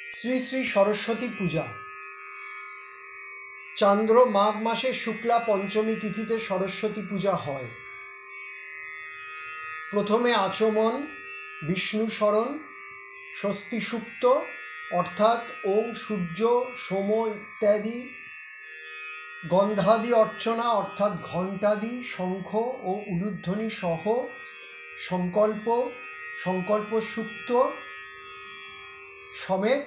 শ্রী শ্রী সরস্বতী পূজা। চান্দ্র মাঘ মাসের শুক্লা পঞ্চমী তিথিতে সরস্বতী পূজা হয়। প্রথমে আচমন, বিষ্ণু স্মরণ, স্বস্তি সুক্ত অর্থাৎ ওং সূর্য সোম ইত্যাদি, গন্ধাদি অর্চনা অর্থাৎ ঘণ্টাদি, শঙ্খ ও উলুধ্বনি সহ সংকল্প সুক্ত সমেত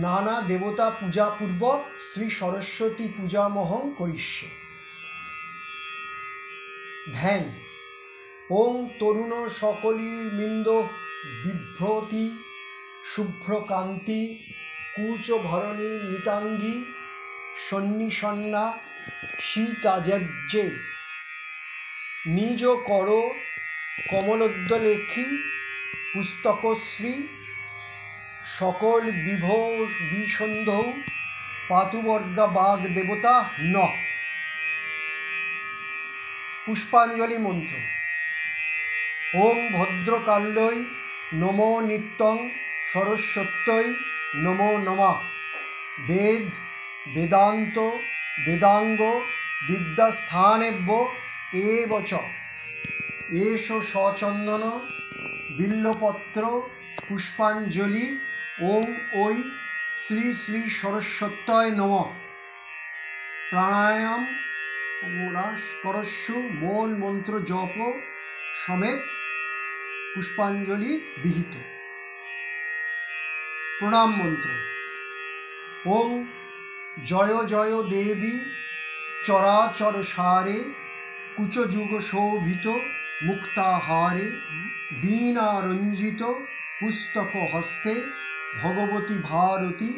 নানা দেবতা পূজাপূর্বক শ্রী সরস্বতী পূজামহং করিষ্যে। ধ্যান। ওং তরুণ সকলির্মিন্দ বিভ্রতি শুভ্রকান্তি কুচভরণী নিতাঙ্গী সন্নিসন্না শীতাজে নিজ কর কমলোদ্দলেখী পুস্তকশ্রী সকল বিসন্ধৌ পাতুবর্গা বাগ দেবতা ন। পুষ্পাঞ্জলি মন্ত্র। ওং ভদ্রকাল্যৈ নমো নিত্যং সরস্বত্যৈ নমো নমঃ। বেদ বেদান্ত বেদাঙ্গ বিদ্যাস্থানেভ্য এব চ এষ সচন্দন বিল্লপত্র পুষ্পাঞ্জলি। ওং ঐ শ্রী শ্রী সরস্বত্যয় নমঃ। প্রাণায়াম করস্যু মূল মন্ত্র জপ সমেত পুষ্পাঞ্জলি বিহিত। প্রণাম মন্ত্র। ওং জয় জয় দেবী চরাচর সারে কুচযুগ শোভিত মুক্তাহারে বীণারঞ্জিত পুস্তক হস্তে ভগবতী ভারতী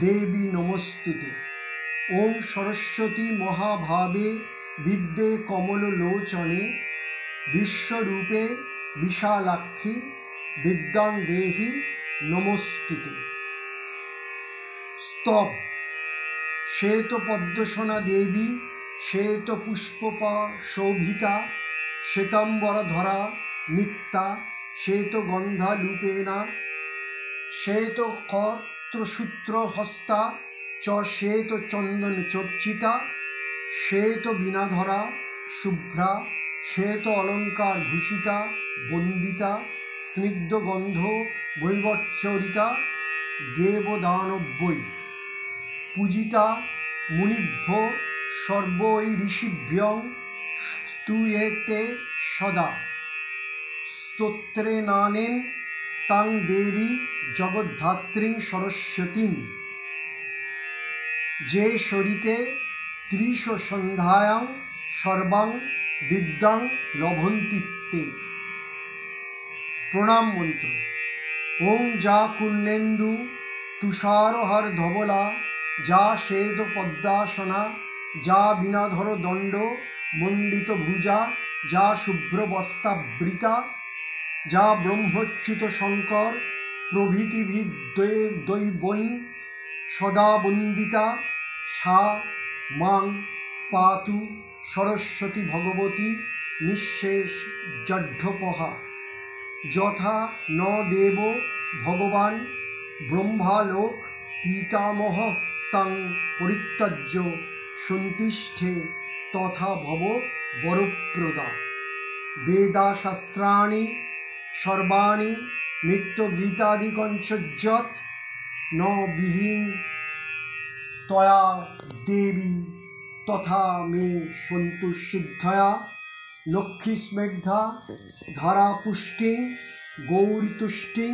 দেবী নমস্তুতে। ওং সরস্বতী মহাভাবে বিদ্যে কমললোচনে বিশ্বরূপে বিশালাক্ষী বিদ্যাং দেহি নমস্তুতে। স্তব। শ্বেতপদ্মসনা দেবী শ্বেত পুষ্পপা শোভিতা শ্বেতাম্বরধরা নিত্যা শ্বেত গন্ধালুপেনা শ্বেত কত্রসূত্র হস্তা চ শ্বেত চন্দন চর্চিতা শ্বেত বীণাধরা শুভ্রা শ্বেত অলঙ্কার ভূষিতা বন্দিতা স্নিগ্ধ গন্ধ বৈবচ্চরিতা দেবদানবৈ পূজিতা মুনিভ্য সর্বৈ ঋষিভ্যং স্তূয়েতে সদা। স্তোত্রে নানেন তাং দেবী জগদ্ধাত্রীং সরস্বতীং যে শরীতে ত্রিশ সন্ধ্যায়াং সর্বাং বিদ্যাং লভন্তিতে। প্রণাম মন্ত্র। ওং যা কুন্নেন্দু তুষারহার ধবলা যা শ্বেত পদ্মাসনা যা বীণাধর দণ্ড মণ্ডিত ভুজা যা শুভ্রবস্ত্রাবৃতা যা ব্রহ্মচ্যুত শঙ্কর প্রভৃতি দৈবৈং সদা বন্দিতা সা মাং পাতু সরস্বতী ভগবতী নিঃশেষ জড্ঢপহা। যথা ন দেব ভগবান ব্রহ্মালোক পিতামহ তাং পরিত্যজ্য সন্তিষ্ঠে তথা ভব বরপ্রদা। বেদাশাস্ত্রাণি সর্বাণি নিত্যগীতাদিকঞ্চযৎ ন বিহীন তয়া দেবী তথা মে সন্তু সিদ্ধয়া। লক্ষ্মী স্মেগ্ধা ধারা পুষ্টিং গৌরীতুষ্টিং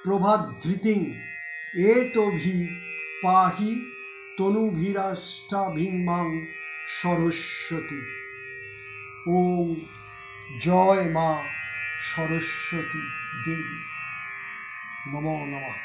প্রভাধৃতিং এতভি পাহি তনুভিরাষ্টাভিমাং সরস্বতী। ওম জয় মা সরস্বতী দেবী। নমো নমঃ।